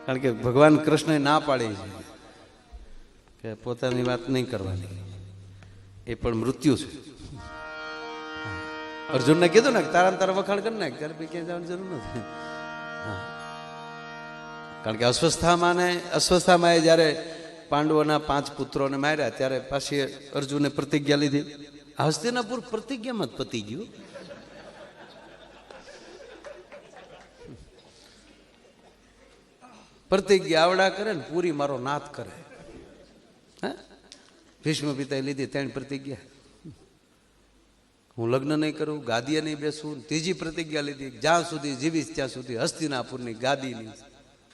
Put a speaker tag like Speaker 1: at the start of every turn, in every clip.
Speaker 1: કારણ કે ભગવાન કૃષ્ણએ ના પાડી છે કે પોતાની વાત નહીં કરવાની, એ પણ મૃત્યુ છે. અર્જુનને કીધું ને તારા વખાણ કરી નાખ, ત્યારે ક્યાંય જવાની જરૂર નથી. કારણ કે અસ્વસ્થામાં જ્યારે પાંડવોના 5 પુત્રોને માર્યા ત્યારે પાછી અર્જુને પ્રતિજ્ઞા લીધી. હસ્તિનાપુર પ્રતિજ્ઞામાં જ પતી ગયું. પ્રતિજ્ઞા આવડા કરે ને પૂરી મારો નાથ કરે. ભીષ્મ પિતાએ લીધી 3 પ્રતિજ્ઞા. હું લગ્ન નહીં કરું, ગાદીએ નહીં બેસું. ત્રીજી પ્રતિજ્ઞા લીધી, જ્યાં સુધી જીવીશ ત્યાં સુધી હસ્તિનાપુરની ગાદીની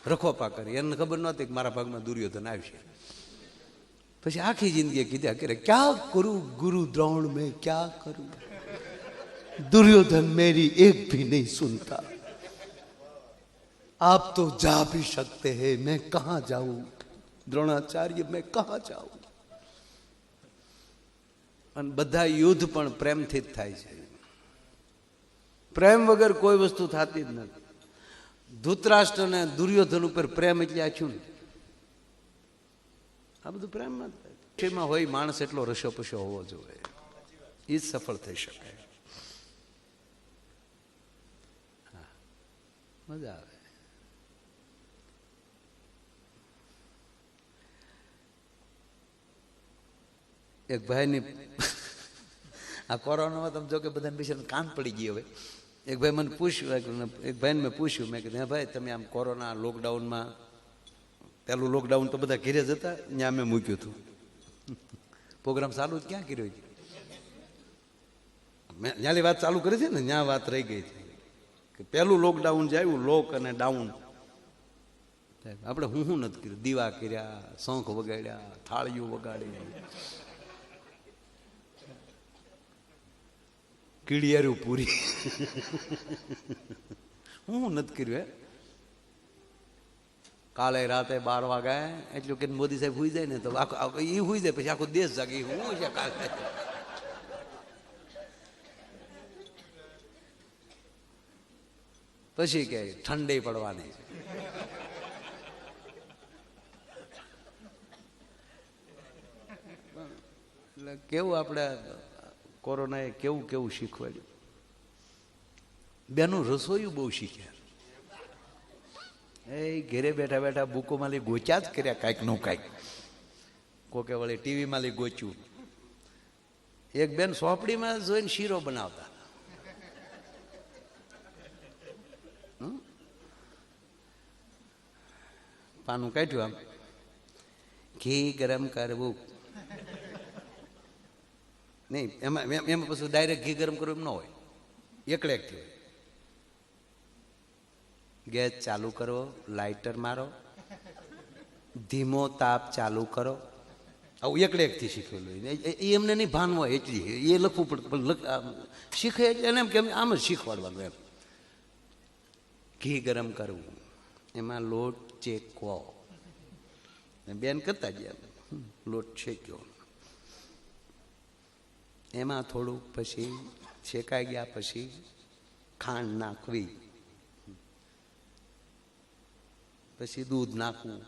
Speaker 1: રખોપા કરી. એને ખબર નહોતી કે મારા ભાગમાં દુર્યોધન આવશે. પછી આખી જિંદગી કીધા કરે ક્યાં કરું ગુરુ દ્રોણ મેં ક્યાં કરું, दुर्योधन मेरी एक भी नहीं सुनता, आप तो जा भी सकते हैं, मैं कहां जाऊं द्रोणाचार्य, मैं कहां जाऊं. અને બધા યુદ્ધ પણ પ્રેમથી જ થાય છે. પ્રેમ વગર કોઈ વસ્તુ થતી જ નથી. ધૃતરાષ્ટ્ર ને દુર્યોધન ઉપર પ્રેમ એટલે આછું ને, આ બધું પ્રેમમાં થાય. હોય માણસ એટલો રસો પશો હોવો જોઈએ, એ જ સફળ થઈ શકે. મજા આવે. એક ભાઈની આ કોરોનામાં તમે જો કે બધાને બિચારાને કાન પડી ગઈ. હવે એક ભાઈ મને પૂછ્યું, એક ભાઈને મેં પૂછ્યું, મેં કીધું હે ભાઈ તમે આમ કોરોના લોકડાઉનમાં, પહેલું લોકડાઉન તો બધા ઘેરે જતા, ત્યાં મેં મૂક્યું હતું પ્રોગ્રામ ચાલુ જ ક્યાં કર્યો? મેં ત્યાંની વાત ચાલુ કરી છે ને, ત્યાં વાત રહી ગઈ છે કે પહેલું લોકડાઉન જે આવ્યું, લોક અને ડાઉન, આપણે હું નથી કર્યું. દીવા કર્યા, શંખ વગાડ્યા, થાળીઓ વગાડી, કીડિયારું પૂરી, હું નથી કર્યું. કાલે રાતે 12 વાગ્યા એટલું કે મોદી સાહેબ હુઈ જાય ને તો આખો એ હુઈ જાય, પછી આખો દેશ જાગે. હું છે કાલે પછી કે ઠંડી પડવાની છે. એટલે કેવું આપણે કોરોનાએ કેવું કેવું શીખવાડ્યું. બેનું રસોયું બહુ શીખ્યા. એ ઘેરે બેઠા બેઠા બુકોમાં લઈ ગોચ્યા જ કર્યા કાંઈક નું કાંઈક. કોકે વળી ટીવીમાં લઈ ગોચ્યું. એક બેન સોપડીમાં જોઈને શીરો બનાવતા. પાનું કાઢ્યું, આમ ઘી ગરમ કરવું નહીં, એમાં પછી ડાયરેક્ટ ઘી ગરમ કરવું એમ ન હોય, એકડેકથી હોય. ગેસ ચાલુ કરો, લાઇટર મારો, ધીમો તાપ ચાલુ કરો, આવું એકડેકથી શીખેલું. એ એમને નહીં ભાન હોય એટલી, એ લખવું પડે, પણ શીખે એને એમ કે આમ જ શીખવાડવાનું એમ. ઘી ગરમ કરવું, એમાં લોટ ચેકવો, બેન કરતા ગયા, લોટ શેક્યો, એમાં થોડુંક પછી શેકાઈ ગયા પછી ખાંડ નાખવી, પછી દૂધ નાખવું,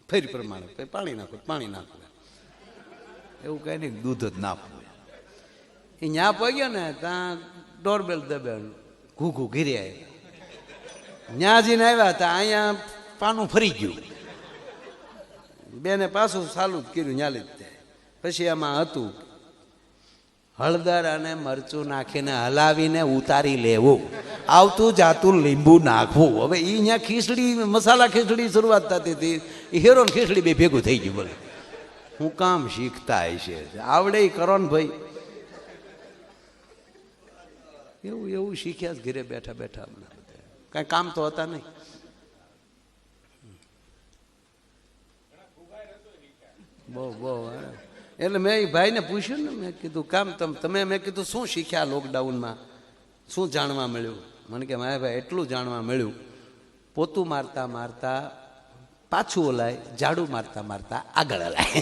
Speaker 1: ફરી પ્રમાણે પાણી નાખવું, પાણી નાખવું, એવું કઈ નહીં, દૂધ જ નાખવું. એ ન્યા પગ્યો ને ત્યાં ડોરબેલ દબાવ્યું, ઘૂઘું ઘીરે આવ્યા. ન્યા જઈને આવ્યા હતા, અહીંયા પાનું ફરી ગયું. બેને પાછું ચાલુ જ કર્યું ન્યા લીધે. પછી એમાં હતું હળદર અને મરચું નાખીને હલાવીને ઉતારી લેવું, આવતું જાતું લીંબુ નાખવું. હવે એ અહીંયા ખીચડી, મસાલા ખીચડી શરૂઆત થતી હતી, એ હેરો ને ખીચડી બે ભેગું થઈ ગયું. બોલે હું કામ શીખતા હશે, આવડે કરો ને ભાઈ. એવું એવું શીખ્યા જ ઘરે બેઠા બેઠા. કાંઈ કામ તો હતા નહીં. બહુ બહુ. એટલે મેં એ ભાઈને પૂછ્યું ને, મેં કીધું કામ તમે, મેં કીધું શું શીખ્યા લોકડાઉનમાં, શું જાણવા મળ્યું? મને કે મારા ભાઈ એટલું જાણવા મળ્યું, પોતું મારતા મારતા પાછું ઓલાય, ઝાડુ મારતા મારતા આગળ હલાય.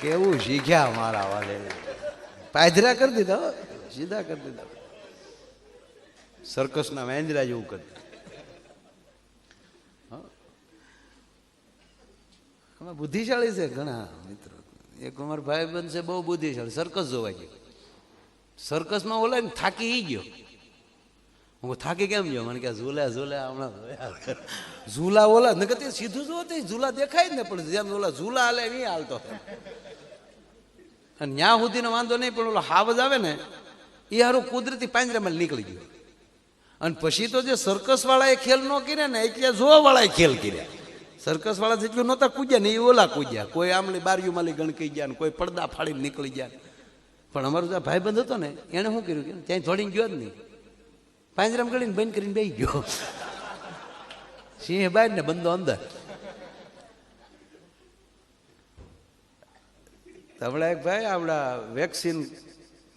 Speaker 1: કેવું શીખ્યા મારા વાલે. પાયધરા કરી દીધા, સીધા કરી દીધા. સર્કસના વેંદરા જેવું કરતા. આમાં બુદ્ધિશાળી છે ઘણા મિત્રો. એક અમારો ભાઈ બનશે બહુ બુદ્ધિશાળી, સર્કસ જોવા ગયો. સર્કસમાં ઓલા ને થાકી ગયો. હું થાકી કેમ ગયો? મને કે ઝૂલા ઝૂલા હમણાં ઝૂલા ઓલા ને કદી સીધું જો ઝૂલા દેખાય જ ને, પણ જેમ ઓલા ઝૂલા હાલે નહીં હાલતો. અને ન્યા સુધીનો વાંધો નહીં, પણ ઓલો હાવજ આવે ને એ હારું કુદરતી પાંજરામાં નીકળી ગયો. અને પછી તો જે સર્કસ વાળાએ ખેલ ન કર્યા ને, એટલે જોવા વાળાએ ખેલ કર્યા. સર્કસ વાળા જેટલું નહોતા કૂદ્યા ને એ ઓલા કૂદ્યા. કોઈ આમલી બારીઓમાં ગણકાઈ ગયા ને કોઈ પડદા ફાડીને નીકળી ગયા. પણ અમારો જે ભાઈબંધ હતો ને એણે શું કર્યું કે ત્યાં થોડીને ગયો જ નહીં, પાંજરામાં ગળીને બંધ કરીને બેસી ગયો. સિંહ બહાર ને બંધો અંદર. હમણાં એક ભાઈ આપણા વેક્સિન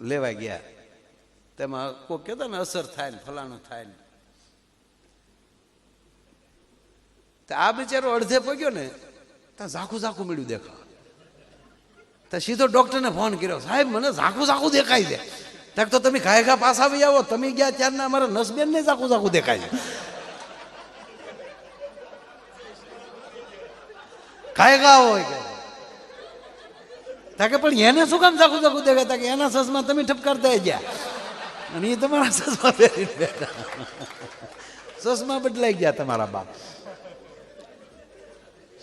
Speaker 1: લેવા ગયા, તેમાં કોઈ કહેતા ને અસર થાય ને ફલાણું થાય ને, તો આ બિચારો અડધે પગ્યો ને ત્યાં ઝાખું ઝાખું મળ્યું દેખા. તો સીધો ડોક્ટરને ફોન કર્યો, સાહેબ મને ઝાખું ઝાખું દેખાય છે. ત્યાં તો તમે ઘાય ઘા પાસ આવી આવો, તમે ગયા ત્યારના અમારા નસબેન ને ઝાખું ઝાખું દેખાય છે. ઘાય ઘા હોય કે તાકે પણ એને શું કામ ઝાખું ઝાખું દેખાય? તાકે એના સસમાં તમે ઠપકારતા ગયા અને એ તમારા સસમાં પહેરીને બેઠા. સસમાં બદલાઈ ગયા તમારા બાપ.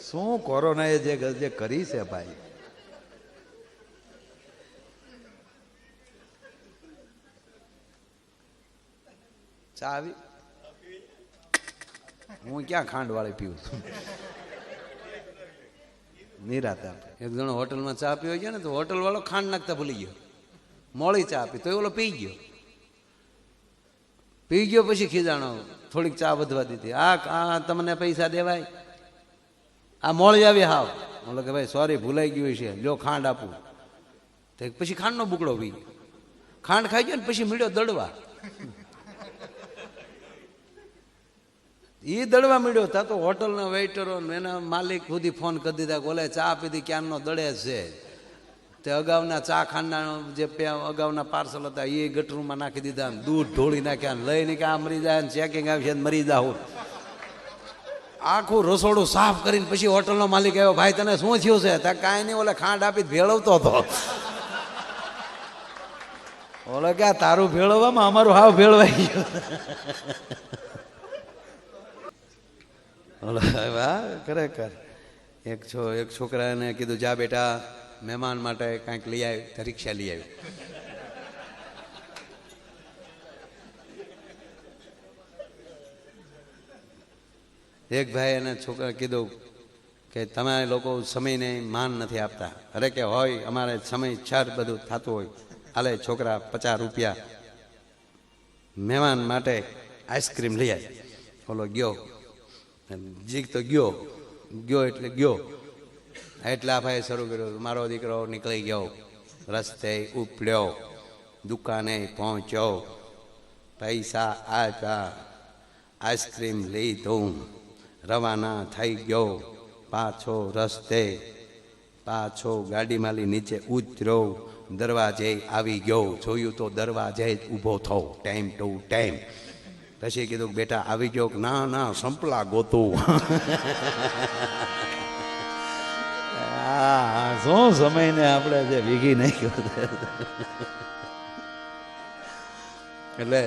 Speaker 1: શું કોરોનાએ જે કરી છે ભાઈ. ચા આવી? હું ક્યાં ખાંડ વાળી પીવું છું. નિરાતા એક જણો હોટલમાં ચા પીવા ગયા ને, તો હોટલ વાળો ખાંડ નાખતા ભૂલી ગયો, મોળી ચા આપી તો એ ઓલો પી ગયો. પછી ખીજાણો, થોડીક ચા વધવા દીધી. આ તમને પૈસા દેવાય? આ મોળી આવી હાવ. બોલો કે ભાઈ સોરી ભૂલાઈ ગયું છે, લ્યો ખાંડ આપું. તો પછી ખાંડનો બુકડો પી ગયો. ખાંડ ખાઈ ગયો ને પછી મીડ્યો દડવા. એ દડવા મળ્યો. તા તો હોટલના વેઇટરો એના માલિક સુધી ફોન કરી દીધા, ઓલે ચા પીધી ક્યાંનો દડે છે. તે અગાઉના ચા ખાંડના જે અગાઉના પાર્સલ હતા એ ગટરૂમાં નાખી દીધા, દૂધ ઢોળી નાખ્યા, લઈને કે આ મરી જાય ને ચેકિંગ આવશે મરી જાઉં. આખું રસોડું સાફ કરીને પછી હોટલનો માલિક આવ્યો, ભાઈ તને શું થયું છે? ત્યાં કાંઈ નહીં, ઓલે ખાંડ આપી ભેળવતો હતો. ઓલે કે તારું ભેળવવામાં અમારું હાવ ભેળવાઈ ગયું. ખરેખર એક છોકરાને કીધું, જા બેટા મહેમાન માટે કાંઈક લઈ આવી. તો રિક્ષા લઈ આવી. એક ભાઈ એને છોકરા કીધું કે તમે લોકો સમયને માન નથી આપતા. અરે કે હોય અમારે સમય છર બધું થતું હોય. હાલે છોકરા 50 રૂપિયા મહેમાન માટે આઈસ્ક્રીમ લઈ આવી. ઓલો ગયો, જીગ તો ગયો એટલે ગયો. એટલા ભાઈ શરૂ કર્યું, મારો દીકરો નીકળી ગયો, રસ્તે ઉપડ્યો, દુકાને પહોંચ્યો, પૈસા આપ્યા, આઈસ્ક્રીમ લીધું, રવાના થઈ ગયો, પાછો રસ્તે, પાછો ગાડીમાંથી નીચે ઉતર્યો, દરવાજે આવી ગયો, જોયું તો દરવાજે જ ઊભો થયો ટાઈમ ટુ ટાઈમ. પછી કીધું બેટા આવી ગયો? ના ના સંપલા ગોતું. શું સમયને આપણે જે વીગી નાખ્યો. એટલે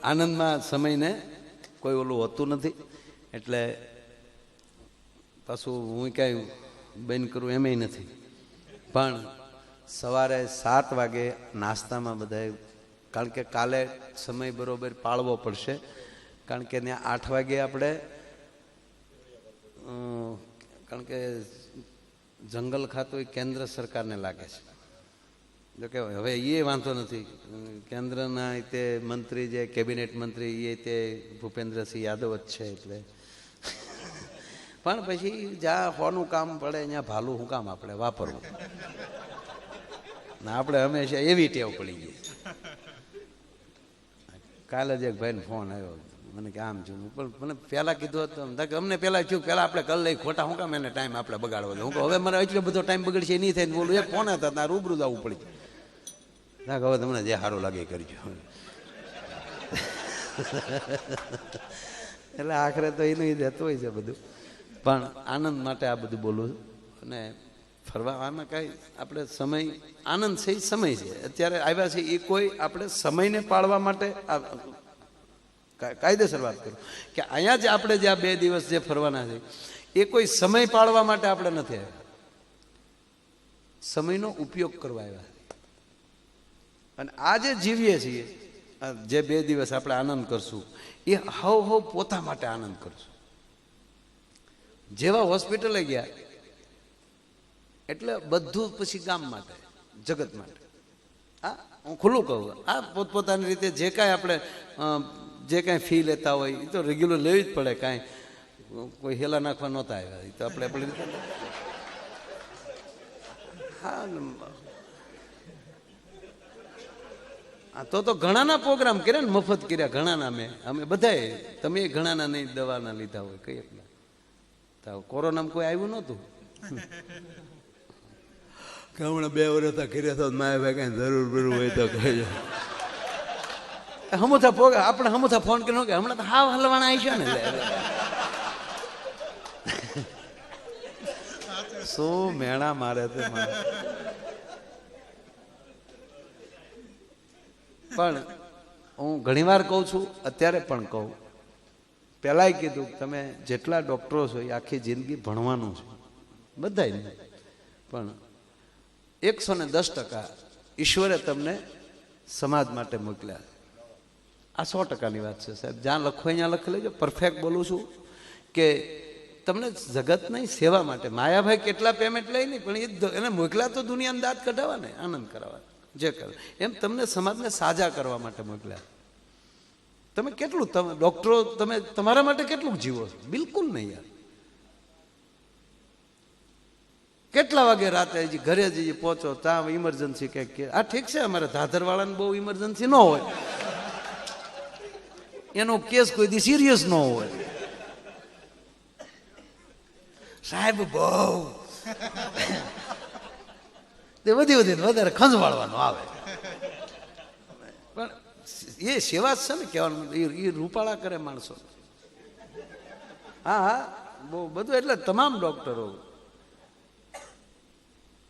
Speaker 1: આનંદમાં સમયને કોઈ ઓલું હોતું નથી. એટલે પાછું હું કાંઈ બંધ કરું એમેય નથી. પણ સવારે 7 વાગે નાસ્તામાં બધાય, કારણ કે કાલે સમય બરોબર પાળવો પડશે. કારણ કે ત્યાં 8 વાગે આપણે, કારણ કે જંગલ ખાતું એ કેન્દ્ર સરકારને લાગે છે. જોકે હવે એ વાંધો નથી, કેન્દ્રના તે મંત્રી જે કેબિનેટ મંત્રી એ તે ભૂપેન્દ્રસિંહ યાદવ જ છે. એટલે પણ પછી જ્યાં હોનું કામ પડે ત્યાં ભાલું શું કામ આપણે વાપરવું. આપણે હંમેશા એવી ટેવ પડી ગઈ. કાલે જ એક ભાઈને ફોન આવ્યો, મને કે આમ છું, પણ મને પહેલાં કીધું હતું અમને પહેલાં થયું, પહેલાં આપણે કલ લઈ ખોટા શું કામ એને ટાઈમ આપણે બગાડવો. હું કહું હવે મારે એટલો બધો ટાઈમ બગડશે નહીં થાય. બોલું એક ફોન હતા ત્યાં રૂબરૂ જવું પડી. ના હવે તમને જે સારું લાગે કરજો. એટલે આખરે તો એનું જ રહેતું હોય છે બધું. પણ આનંદ માટે આ બધું બોલું છું. અને ફરવા આમાં કાંઈ આપણે સમય આનંદ છે એ સમય છે અત્યારે આવ્યા છે એ કોઈ આપણે સમયને પાળવા માટે કાયદેસર વાત કરું કે અહીંયા જ આપણે જે આ 2 દિવસ જે ફરવાના છે એ કોઈ સમય પાળવા માટે આપણે નથી આવ્યા, સમયનો ઉપયોગ કરવા આવ્યા. અને આ જે જીવીએ છીએ જે 2 દિવસ આપણે આનંદ કરશું એ હવ પોતા માટે આનંદ કરશું. જેવા હોસ્પિટલે ગયા એટલે બધું પછી ગામ માટે, જગત માટે. હા, હું ખુલ્લું કહું, આ પોતપોતાની રીતે જે કાંઈ આપણે જે કાંઈ ફી લેતા હોય એ તો રેગ્યુલર લેવી જ પડે. કાંઈ કોઈ હેલા નાખવા નહોતા આવ્યા, એ તો આપણે આપણી રીતે. હા, તો ઘણાના પ્રોગ્રામ કર્યા ને, મફત કર્યા ઘણાના. અમે બધાએ, તમે ઘણાના નહીં દવાના લીધા હોય કઈ એટલા. તો કોરોનામાં કોઈ આવ્યું નહોતું કે હમણાં 2 વર્ષ કર્યા તો માય ભાઈ કઈ જરૂર હોય તો કહેજો. હમુથા પ્રોગ્રામ આપણે હમુથા ફોન કર્યો કે હમણાં તો હાવ હલવાણા આવી છે ને. શું મેણા મારે તે પણ હું ઘણીવાર કહું છું, અત્યારે પણ કહું, પહેલાંય કીધું તમે જેટલા ડૉક્ટરો છો એ આખી જિંદગી ભણવાનું છે બધાય, પણ 110% ઈશ્વરે તમને સમાજ માટે મોકલ્યા. આ 100%ની વાત છે સાહેબ. જ્યાં લખો અહીંયા લખી લેજો. પરફેક્ટ બોલું છું કે તમને જગતની સેવા માટે. માયાભાઈ કેટલા પેમેન્ટ લઈ નહીં, પણ એને મોકલ્યા તો દુનિયાને દાંત કઢાવવા ને આનંદ કરાવવા જે કરે, એમ તમને સમાજને સાજા કરવા માટે મોકલ્યા. તમે કેટલું, તમે ડૉક્ટરો તમે તમારા માટે કેટલું જીવો છો? બિલકુલ નહીં યાર. કેટલા વાગે રાતે હજી ઘરે જઈએ પહોંચો ત્યાં ઇમરજન્સી કંઈક કે આ ઠીક છે, અમારે ધાધરવાળાને બહુ ઇમરજન્સી ન હોય, એનો કેસ કોઈ દી સિરિયસ ન હોય. સાહેબ બહુ તે વધારે ખંજવાળવાનું આવે. પણ એ સેવા જ છે ને કહેવાનું. એ રૂપાળા કરે માણસો. હા, બહુ બધું. એટલે તમામ ડોક્ટરો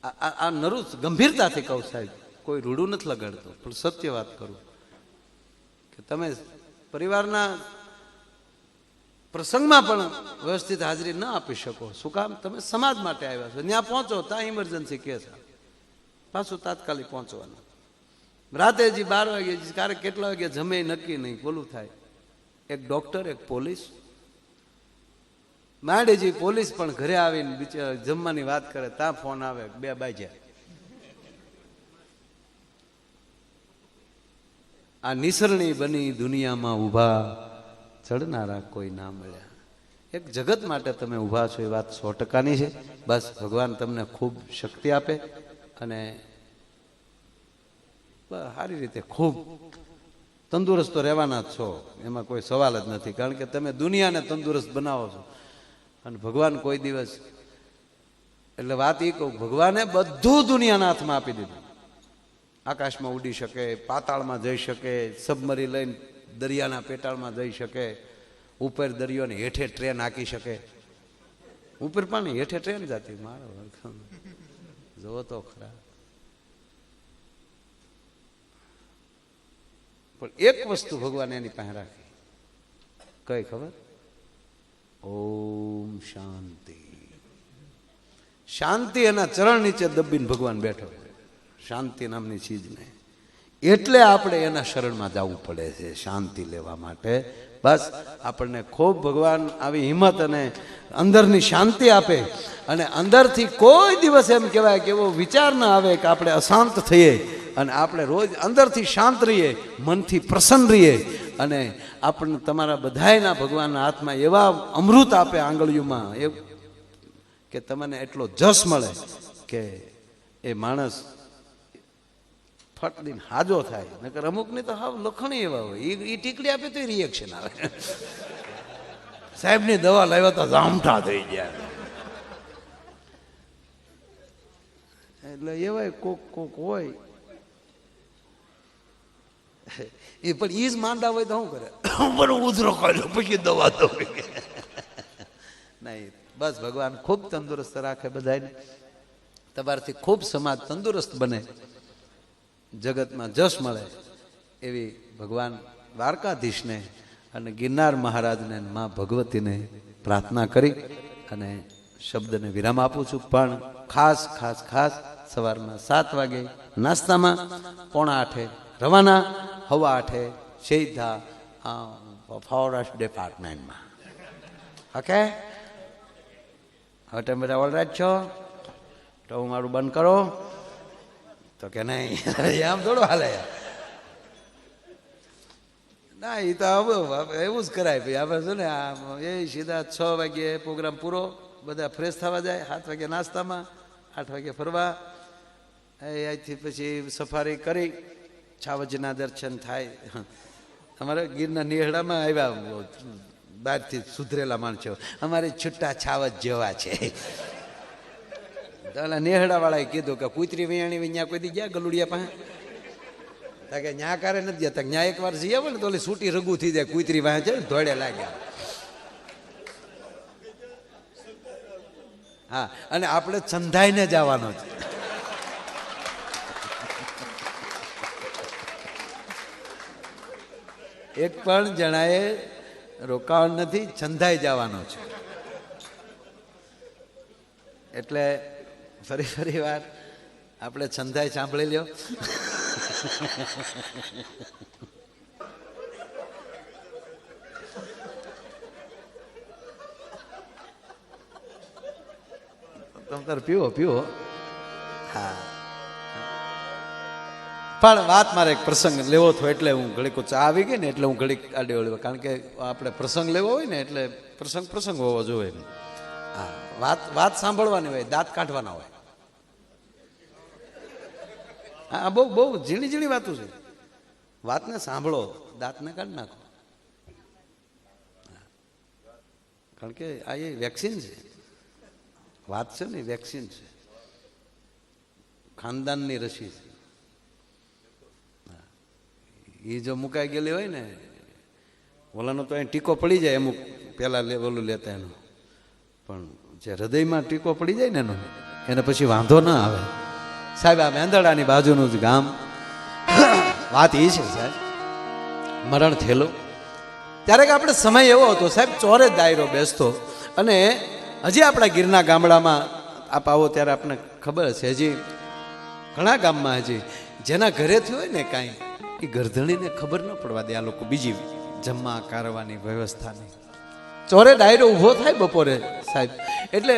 Speaker 1: આ નરું ગંભીરતાથી કહું સાહેબ, કોઈ રૂડું નથી લગાડતો, પણ સત્ય વાત કરું કે તમે પરિવારના પ્રસંગમાં પણ વ્યવસ્થિત હાજરી ન આપી શકો. શું કામ? તમે સમાજ માટે આવ્યા છો. ત્યાં પહોંચો ત્યાં ઇમરજન્સી કેસ, પાછું તાત્કાલિક પહોંચવાનું. રાતે હજી 12 વાગે, ક્યારેક કેટલા વાગે જમે નક્કી નહીં, બોલું થાય. એક ડૉક્ટર, એક પોલીસ. માંડેજી પોલીસ પણ ઘરે આવીને બિચારા જમવાની વાત કરે, ત્યાં ફોન આવે 2 વાગ્યા. આ નિસરણી બની દુનિયામાં ઊભા, ચડનારા કોઈ ના મળ્યા. એક જગત માટે તમે ઊભા છો એ વાત 100%ની છે. બસ ભગવાન તમને ખૂબ શક્તિ આપે અને સારી રીતે ખૂબ તંદુરસ્ત તો રહેવાના જ છો, એમાં કોઈ સવાલ જ નથી. કારણ કે તમે દુનિયાને તંદુરસ્ત બનાવો છો. અને ભગવાન કોઈ દિવસ, એટલે વાત એ કહું, ભગવાને બધું દુનિયાના હાથમાં આપી દીધું. આકાશમાં ઉડી શકે, પાતાળમાં જઈ શકે, સબમરી લઈને દરિયાના પેટાળમાં જઈ શકે, ઉપર દરિયોને હેઠે ટ્રેન હાકી શકે. ઉપર પાણી હેઠે ટ્રેન જતી, મારો જોવો તો ખરા. પણ એક વસ્તુ ભગવાન એની પાસે રાખી, કઈ ખબર? ઓમ શાંતિ. શાંતિ એના ચરણ નીચે દબીને ભગવાન બેઠો. શાંતિ નામની ચીજ નહીં. એટલે આપણે એના શરણમાં જવું પડે છે શાંતિ લેવા માટે. બસ આપણને ખૂબ ભગવાન આવી હિંમત અને અંદરની શાંતિ આપે. અને અંદરથી કોઈ દિવસ એમ કહેવાય કે એવો વિચાર ન આવે કે આપણે અશાંત થઈએ. અને આપણે રોજ અંદરથી શાંત રહીએ, મનથી પ્રસન્ન રહીએ. અને આપણને તમારા બધાયના ભગવાનના હાથમાં એવા અમૃત આપે આંગળીઓમાં, એ કે તમને એટલો જસ મળે કે એ માણસ ફટ દઈને હાજો થાય. નકર અમુકની તો હાવ લખણી એવા હોય, એ ટીકડી આપે તો રિએક્શન આવે. સાહેબની દવા લાવ્યા તો જામઠા થઈ ગયા. એટલે એવાય કોક હોય એ, પણ ઈ જ માંડા હોય તો શું કરે? બરો ઉધરો ખાઈ પછી દવા તો નહીં. બસ ભગવાન ખૂબ તંદુરસ્ત રાખે બધાને, તમારાથી ખૂબ સમાજ તંદુરસ્ત બને, જગતમાં જશ મળે એવી ભગવાન દ્વારકાધીશને અને ગિરનાર મહારાજને મા ભગવતીને પ્રાર્થના કરી અને શબ્દને વિરામ આપું છું. પણ ખાસ ખાસ ખાસ સવારમાં 7 વાગે નાસ્તામાં, 7:45 રવાના, 8:15 સીધા ફોરેસ્ટ ડિપાર્ટમેન્ટમાં. ઓકે, હવે તમે બધા ઓલરાઈટ છો? તો હું મારું બંધ કરો તો કે નહીં, આમ થોડું હાલે. ના, એ તો એવું જ કરાય ભાઈ. આપણે શું ને એ સીધા 6 વાગ્યે પ્રોગ્રામ પૂરો, બધા ફ્રેશ થવા જાય, 7 વાગે નાસ્તામાં, 8 વાગે ફરવા, અહીંથી પછી સફારી કરી છાવજના દર્શન થાય. અમારે ગીરના નિહળામાં આવ્યા બહારથી સુધરેલા માણસો, અમારે છૂટા છાવજ જેવા છે. તો નેહડા વાળાએ કીધું કે કૂતરી વિયાણી ત્યાં કોઈ દી ગયા ગલુડિયા પાસે? કે ન્યા કારે નથી ગયા. ત્યાં એક વાર જઈ આવે ને તો ઓલી સૂટી રગું થઈ જાય, કૂતરી વાહ છે ધોળે લાગ્યા. હા, અને આપણે ચંધાઈને જવાનો છે. એક પણ જણાએ રોકાણ નથી, ચંધાઈ જવાનો છે. એટલે ફરી વાર આપણે ચંધાઈ સાંભળી લ્યો. તમે તાર પીવો. હા, પણ વાત મારે એક પ્રસંગ લેવો હતો એટલે હું ઘડીક ચા આવી ગઈ ને એટલે હું ઘડીક આડે ઓળ્યો. કારણ કે આપણે પ્રસંગ લેવો હોય ને એટલે પ્રસંગ હોવો જોઈએ. હા, વાત સાંભળવાની હોય, દાંત કાઢવાના હોય. હા, બહુ ઝીણી વાતો છે. વાતને સાંભળો, દાંતને કાઢી નાખો. કારણ કે આ એ વેક્સિન છે. વાત છે ને વેક્સિન છે, ખાનદાનની રસી છે. એ જો મુકાઈ ગયેલી હોય ને, ઓલાનો તો અહીં ટીકો પડી જાય અમુક પેલા ઓલું લેતા એનો, પણ જે હૃદયમાં ટીકો પડી જાય ને એનો, એને પછી વાંધો ના આવે. સાહેબ, આ મેંદરડાની બાજુનું જ ગામ, વાત એ છે સાહેબ, મરણ થયેલું ત્યારે કે આપણે સમય એવો હતો સાહેબ, ચોરે દાયરો બેસતો. અને હજી આપણા ગીરના ગામડામાં આપ આવો ત્યારે આપણને ખબર છે, હજી ઘણા ગામમાં હજી જેના ઘરે થયું હોય ને કાંઈ, એ ગરધણીને ખબર ન પડવા દે આ લોકો બીજી જમવા કારવાની વ્યવસ્થાની. ચોરે ડાયરો ઊભો થાય બપોરે સાહેબ, એટલે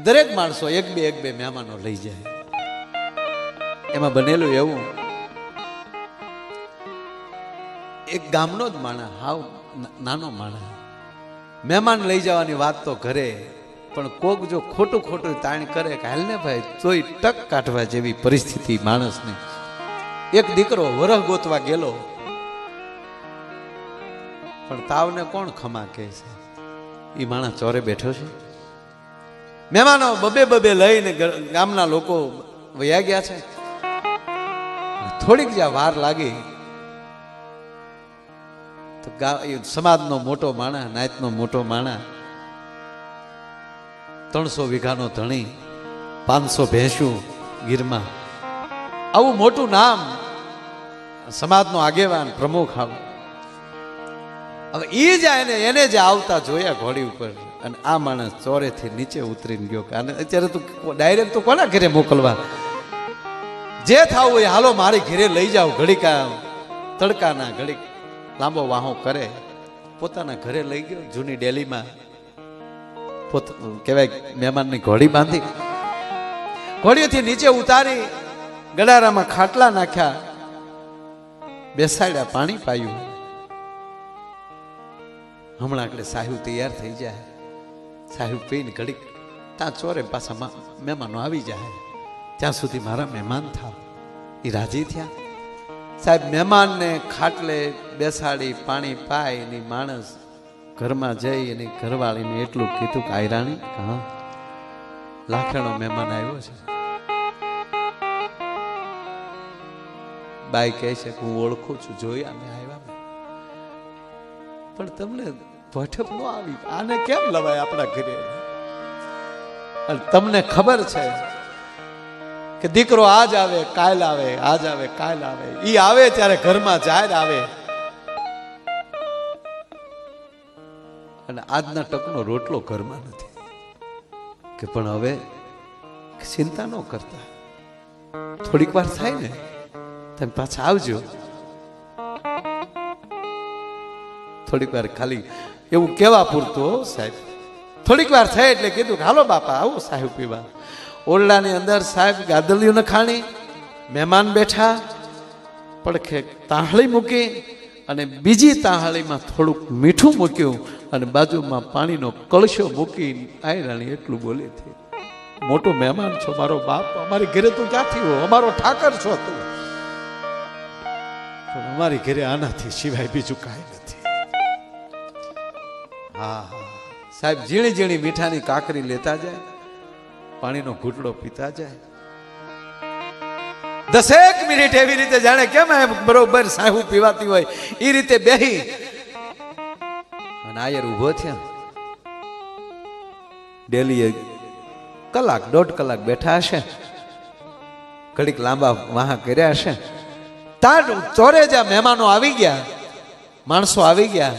Speaker 1: દરેક માણસો એક બે મહેમાનો લઈ જાય. એમાં બનેલું એવું, એક ગામનો જ માણસ, હાવ નાનો માણસ, મહેમાન લઈ જવાની વાત તો ઘરે, પણ કોક જો ખોટું તાણ કરે કે હાલ ને ભાઈ, તોય ટક કાઢવા જેવી પરિસ્થિતિ માણસની. એક દીકરો વરહ ગોતવા ગયેલો, પણ તાવને કોણ ખમા કહે છે? એ માણસ ચોરે બેઠો છે. મહેમાનો બબે લઈને ગામના લોકો વયા ગયા છે. થોડીક જ્યાં વાર લાગી તો સમાજનો મોટો માણસ, નાયતનો મોટો માણસ, 300 વીઘાનો ધણી, 500 ભેંસું ગીરમાં, આવું મોટું નામ, સમાજનો આગેવાન, પ્રમુખ. હવે એ જાય એને જે આવતા જોયા ઘોડી ઉપર, અને આ માણસ ચોરેથી નીચે ઉતરીને ગયો કે આને અત્યારે તું ડાયરેક્ટ તો કોના ઘરે મોકલવા, જે થાવું હોય હાલો મારી ઘરે લઈ જાઓ. ઘડીક તડકાના ઘડીક લાંબો વાહો કરે, પોતાના ઘરે લઈ ગયો. જૂની ડેલીમાં કહેવાય મહેમાનની ઘોડી બાંધી, ઘોડીઓથી નીચે ઉતારી, ગડારામાં ખાટલા નાખ્યા, બેસાડ્યા, પાણી પાયું. હમણાં એટલે સાહેબ તૈયાર થઈ જાય, સાહેબ પીને ઘડીક ત્યાં ચોરે પાછા મહેમાનો આવી જાય, ત્યાં સુધી મારા મહેમાન થાવ. એ રાજી થયા સાહેબ. મહેમાનને ખાટલે બેસાડી પાણી પાય, એની માણસ ઘરમાં જઈ એની ઘરવાળીને એટલું કીધું કે આયરાણી, હા લાખેણો મહેમાન આવ્યો છે. બાઈ કહે છે કે હું ઓળખું છું, જોયા મેં આવ્યા, પણ તમને ભઠપ ન આવી, આને કેમ લવાય આપણા ઘરે?
Speaker 2: અને તમને ખબર છે કે દીકરો આજ આવે કાલ આવે, આજ આવે કાલ આવે, ઈ આવે ત્યારે ઘરમાં જાહેર આવે અને આજના ટકનો રોટલો ઘરમાં નથી કે પણ હવે ચિંતા ન કરતા, થોડીક વાર થાય ને તમે પાછા આવજો. થોડીક વાર ખાલી એવું કેવા પૂરતું સાહેબ. થોડીક વાર થાય એટલે કીધું કે હાલો બાપા આવો સાહેબ પીવા. ઓરડાની અંદર સાહેબ ગાદલિયું નખાણી, મહેમાન બેઠા, પડખે તાહળી મૂકી અને બીજી તાહળીમાં થોડુંક મીઠું મૂક્યું અને બાજુમાં પાણીનો કળશો મૂકી આયરાણી એટલું બોલી હતી, મોટો મહેમાન છો મારો બાપ, અમારી ઘરે તું ક્યાંથી હો, અમારો ઠાકર છો તું, પણ અમારી ઘરે આનાથી સિવાય બીજું કાંઈ નથી. હા હા સાહેબ ઝીણી ઝીણી મીઠાની કાકરી લેતા જાય, પાણીનો ઘૂંટડો પીતા જાય. 10 મિનિટ એવી રીતે જાણે કેમ બરોબર સાહેબ પીવાતી હોય એ રીતે બેહી અને આયર ઉભો થયા. ડેલી કલાક 1.5 કલાક બેઠા હશે, ઘડીક લાંબા વાહ કર્યા હશે. તાર ચોરે જ્યાં મહેમાનો આવી ગયા, માણસો આવી ગયા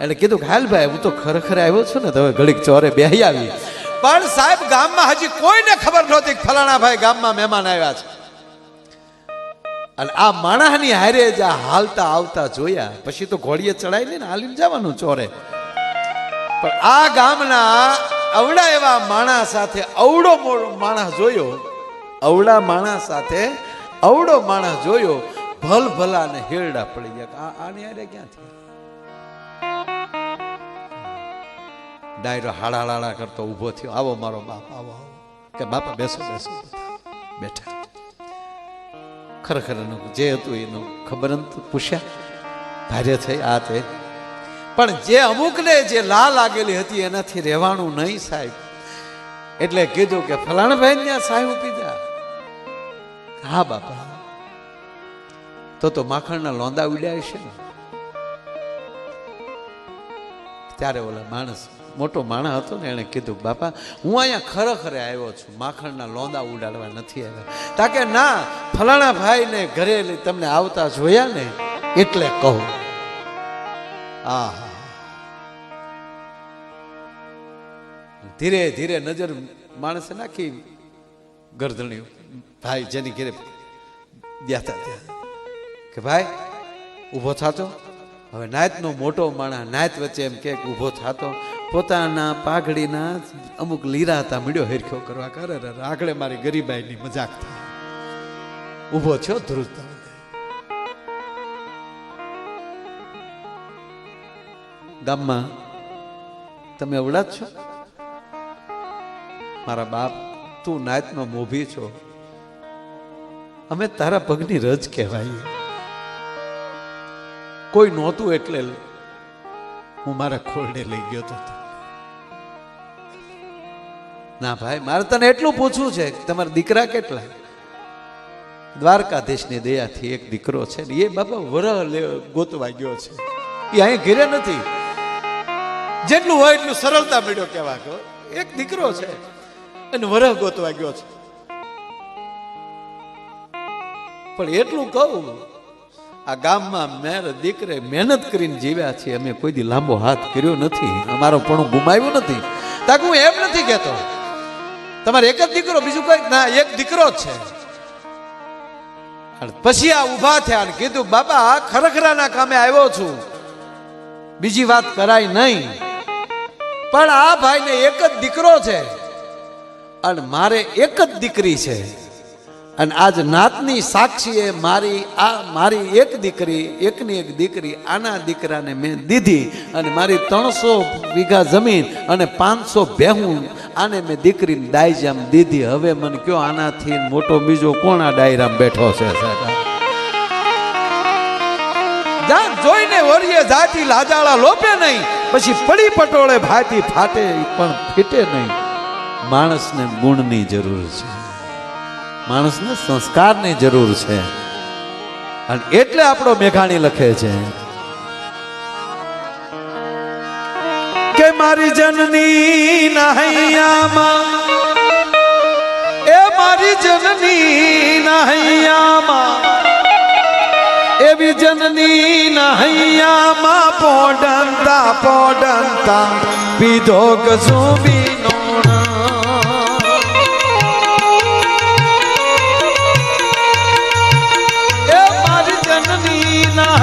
Speaker 2: એટલે કીધું કે હાલ ભાઈ હું તો ખરેખર આવ્યો છું ને, તો હવે ઘડીક ચોરે બેહી આવી. પણ સાહેબ ગામમાં હજી કોઈને ખબર નહોતી ફલાણા ભાઈ ગામમાં મહેમાન આવ્યા છે. અને આ માણસની હારે જ્યાં હાલતા આવતા જોયા પછી તો ઘોડીએ ચડાઈ લઈને હાલીને જવાનું ચોરે. પણ આ ગામના અવડા એવા માણસ સાથે અવડો માણસ જોયો, અવડા માણસ સાથે અવડો માણસ જોયો, ભલ ભલા ને હેરડા પડી ગયા. આની હારે ક્યાંથી ડાયરો હાડા કરતો ઊભો થયો, આવો મારો બાપ આવો આવો. કે બાપા બેસો બેસો. બેઠા. ખરેખર જે હતું એનું ખબર પૂછ્યા, ભારે થઈ આ તે. પણ જે અમુકને જે લાગેલી હતી એનાથી રહેવાનું નહીં સાહેબ. એટલે કીધું કે ફલાણા ભાઈ ત્યાં સાહેબ પીધા. હા બાપા, તો માખણના લોંદા ઉડ્યા છે ને. ત્યારે ઓલા માણસ મોટો માણસ હતો ને એને કીધું બાપા હું અહીંયા ખરેખર આવ્યો છું, માખણના લોંદા ઉડાડવા નથી આવ્યા. તાકે ના ફલાણા ભાઈ ને ઘરે તમને આવતા જોયા ને એટલે કહું. આહા ધીરે ધીરે નજર માણસે નાખી ગરદણી ભાઈ જેની ઘરે ગયા ત્યાં કે ભાઈ ઊભો થાતો. હવે નાયતનો મોટો માણસ નાયત વચ્ચે એમ કે ઊભો થાતો, પોતાના પાઘડીના અમુક લીરા હતા મીડ્યો હેરખ્યો કરવા કરે આગળ મારી ગરીબાઈની મજાક થાય. ઊભો છો ધ્રુજતા. ગામમાં તમે અવળા જ છો? મારા બાપ તું નાયતનો મોભી છો, અમે તારા પગની રજ કહેવાય. કોઈ નહોતું એટલે હું મારા ખોરડે લઈ ગયો હતો. ના ભાઈ મારે તને એટલું પૂછવું છે તમારા દીકરા કેટલા? દ્વારકાધીશની દયાથી એક દીકરો છે ને એ બાપા વરહ ગોતવા ગયો છે, એ અહીં ઘેરે નથી. જેટલું હોય એટલું સરળતા મળ્યો કેવા કહો. એક દીકરો છે અને વરહ ગોતવા ગયો છે. પણ એટલું કહું આ ગામમાં મેર દીકરે મહેનત કરીને જીવ્યા છીએ અમે, કોઈ દી લાંબો હાથ કર્યો નથી, અમારો પણ ગુમાવ્યો નથી. તાકે હું એમ નથી કહેતો તમારે એક જ દીકરો બીજું કઈ ના, એક દીકરો જ છે. પછી આ ઉભા થયા અને કીધું બાપા ખરેખરાના કામે આવ્યો છું, બીજી વાત કરાય નહીં. પણ આ ભાઈને એક જ દીકરો છે અને મારે એક જ દીકરી છે અને આજ નાતની સાક્ષીએ મારી એક દીકરી એકની એક દીકરી આના દીકરાને મેં દીધી અને મારી 300 વીઘા જમીન અને 500 ભેહું આને મેં દીકરીને ડાયજામ દીધી. હવે મને કયો આનાથી મોટો બીજો કોણ આ ડાયરામ બેઠો છે? જોઈને વરીએ જાતી લાજાળા લોપે નહીં, પછી પડી પટોળે ભાતી ફાટે પણ ફીટે નહીં. માણસને ગુણની જરૂર છે, માણસને સંસ્કારની જરૂર છે અને એટલે આપણો મેઘાણી લખે છે કે મારી જનની ના હૈયામાં મારી જનની ના હૈયામાં એવી જનની ના હૈયામાં પોડંતા પોડંતા પીધો કસુંબીનો એ મારી જનની ના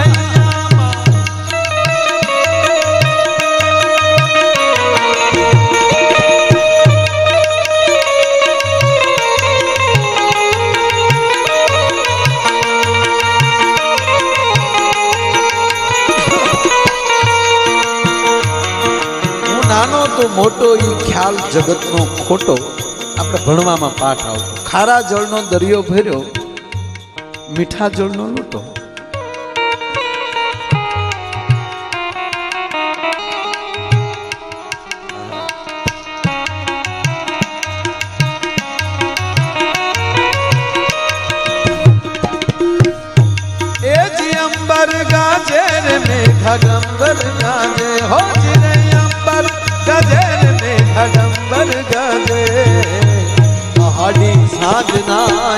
Speaker 2: તો મોટો ઈ ખ્યાલ જગતનો ખોટો આપણે ભણવામાં પાઠ આવતો ખારા જળનો દરિયો ભર્યો મીઠા જળનો લૂંટો એ જી અંબર ગાજે રે મેઘા ગંબર ગાજે હો જી રે અંબર ગાજે રે મેઘા ગંબર ગાજે હાડી સાધના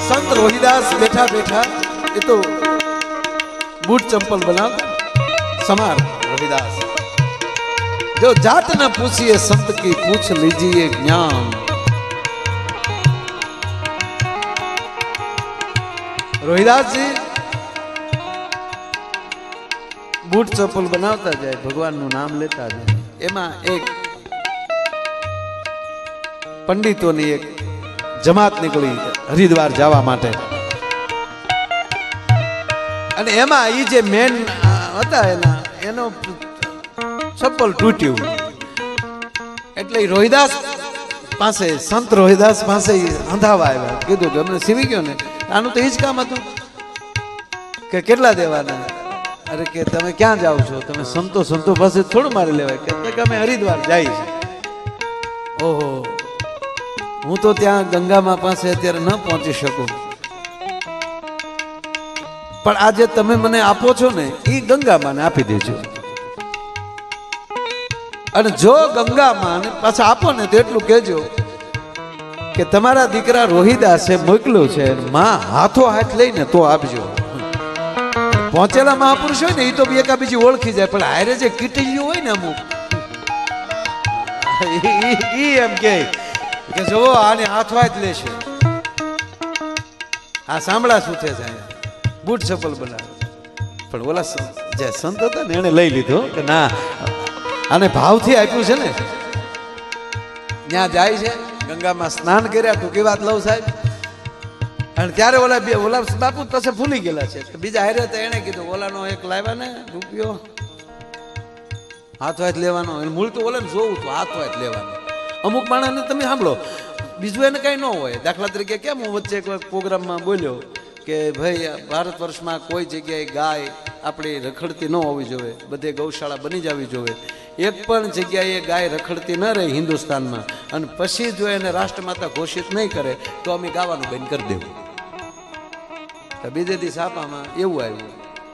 Speaker 2: સંત રોહિદાસ બેઠા બેઠા એ તો बूट चंपल बनाता समार रविदास जो जात न पूछिए संत की पूछ लीजिए ज्ञान। रोहिदास जी बूट चप्पल बनावता जाए भगवान नु नाम लेता जाए एमा एक पंडितोनी एक जमात निकली हरिद्वार जावा माटे અને એમાં ઈ જે મેન હતા એનો ચપ્પલ તૂટ્યું એટલે રોહિદાસ પાસે સંત રોહિદાસ પાસે અંધાવા આવ્યા કીધું કે અમને સીવી ગયો ને આનું તો ઈ જ કામ હતું કે કેટલા દેવાના અરે કે તમે ક્યાં જાવ છો તમે સંતો પાસે થોડું મારી લેવાય કે અમે હરિદ્વાર જાય છે ઓહો હું તો ત્યાં ગંગામાં પાસે અત્યારે ન પહોંચી શકું પણ આજે તમે મને આપો છો ને એ ગંગામાં આપી દેજો અને જો ગંગામાં પાછા આપો ને તો એટલું કહેજો કે તમારા દીકરા રોહિદાસે મોકલ્યું છે માં હાથો હાથ લઈને તો આપજો પહોંચેલા મહાપુરુષ હોય ને એ તો એકા બીજી ઓળખી જાય પણ હારે જે કીટીયું હોય ને અમુક એમ કે જો આને હાથો હાથ લેશે આ સાંભળા શું છે બૂટ ચપ્પલ બનાવે પણ ઓલા જે સંત હતા ને એને લઈ લીધો કે ના આને ભાવથી આપ્યું છે ને ત્યાં જાય છે ગંગામાં સ્નાન કર્યા ટૂંકી વાત લઉં સાહેબ અને ત્યારે ઓલા બાપુ પાસે ભૂલી ગયેલા છે બીજા હારે તો એને કીધું ઓલાનો એક લાવ્યા ને રૂપિયો હાથો હાથ લેવાનો મૂળ તો ઓલાને જોવું તો હાથો હાથ લેવાનો અમુક માણસને તમે સાંભળો બીજું એને કઈ ન હોય દાખલા તરીકે કેમ હું વચ્ચે એક પ્રોગ્રામમાં બોલ્યો કે ભાઈ ભારત વર્ષમાં કોઈ જગ્યાએ ગાય આપણી રખડતી ન હોવી જોઈએ બધે ગૌશાળા બની જવી જોઈએ એક પણ જગ્યાએ ગાય રખડતી ન રહે હિન્દુસ્તાનમાં અને પછી જો એને રાષ્ટ્રમાતા ઘોષિત નહીં કરે તો અમે ગાવાનું બંધ કરી દેવું બીજે દિવસ આપવામાં એવું આવ્યું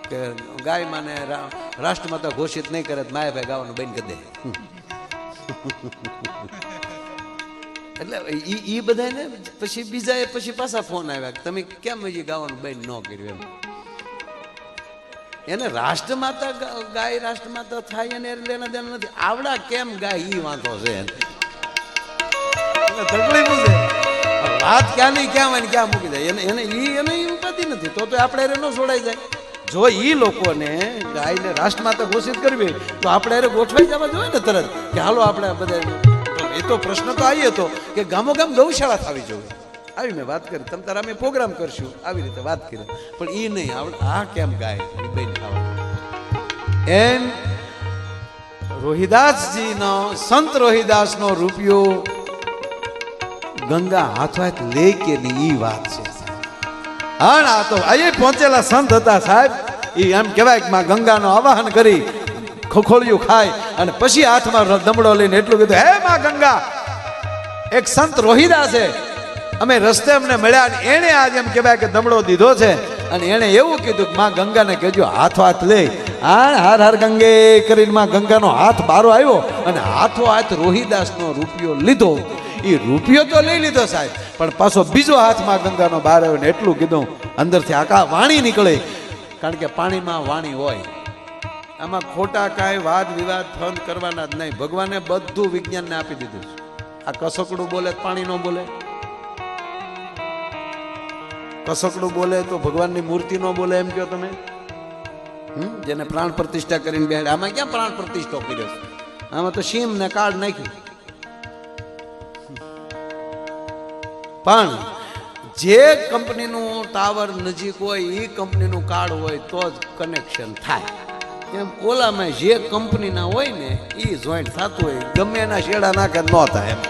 Speaker 2: કે ગાય માને રાષ્ટ્રમાતા ઘોષિત નહીં કરે તો માયા ભાઈ ગાવાનું બંધ કરી દે એટલે ઈ બધાને પછી બીજા પછી પાછા ફોન આવ્યા કે તમે કેમ હજી ગાવાનું બંધ ન કર્યું એમ એને રાષ્ટ્રમાતા ગાય રાષ્ટ્રમાતા થાય એને લેના દેના નથી આવડા કેમ ગાય ઈ વાંધો છે તકલીફ છે વાત ક્યાં નહીં ક્યાં હોય ક્યાં મૂકી જાય એને ઈ ઉપાધિ નથી તો આપણે એને ન છોડાઈ જાય જો ઈ લોકોને ગાયને રાષ્ટ્રમાતા ઘોષિત કરવી તો આપણે એને ગોઠવાઈ જવા જોઈએ ને તરત કે હાલો આપણે બધા એ તો પ્રશ્ન તો આવી હતો કે ગામો ગામ ગૌશાળા થવી જોઈએ આવી મેં વાત કરી તમ તારા અમે પ્રોગ્રામ કરશું આવી રીતે વાત કરી પણ એ નહીં આ કેમ ગાય બેન ખાવા એમ રોહિદાસજીનો સંત રોહિદાસનો રૂપિયો ગંગા હાથો હાથ લે કે નહીં ઈ વાત છે હા આ તો અહીં પહોંચેલા સંત હતા સાહેબ એ એમ કહેવાય કે માં ગંગાનો આવાહન કરી ખોખોળિયું ખાય અને પછી હાથમાં દમડો લઈને એટલું કીધું હે માં ગંગા એક સંત રોહિદાસે અમે રસ્તે અમને મળ્યા અને એને આજે એમ કહેવાય કે દમડો દીધો છે અને એને એવું કીધું કે માં ગંગાને કહેજો હાથો હાથ લે હાર હાર ગંગે કરીને માં ગંગાનો હાથ બારો આવ્યો અને હાથો હાથ રોહિદાસનો રૂપિયો લીધો. એ રૂપિયો તો લઈ લીધો સાહેબ, પણ પાછો બીજો હાથમાં ગંગાનો બહાર આવ્યો ને એટલું કીધું, અંદરથી આખા વાણી નીકળે. કારણ કે પાણીમાં વાણી હોય. આમાં ખોટા કાંઈ વાદ વિવાદ ફંદ કરવાના જ નહીં. ભગવાને બધું વિજ્ઞાનને આપી દીધું છે. આ કસકડું બોલે પાણી ન બોલે, કસકડું બોલે તો ભગવાનની મૂર્તિ ન બોલે એમ કહો તમે? જેને પ્રાણ પ્રતિષ્ઠા કરીને બેહાડે, આમાં ક્યાં પ્રાણ પ્રતિષ્ઠા કર્યો છે? આમાં તો સિંહ ને કાર્ડ નાખ્યું. પણ જે કંપનીનું ટાવર નજીક હોય એ કંપનીનું કાર્ડ હોય તો જ કનેક્શન થાય. એમ ઓલામાં જે કંપનીના હોય ને એ જોઈન્ટ થતું હોય, ગમે એના શેડા નાખે ન થાય એમ.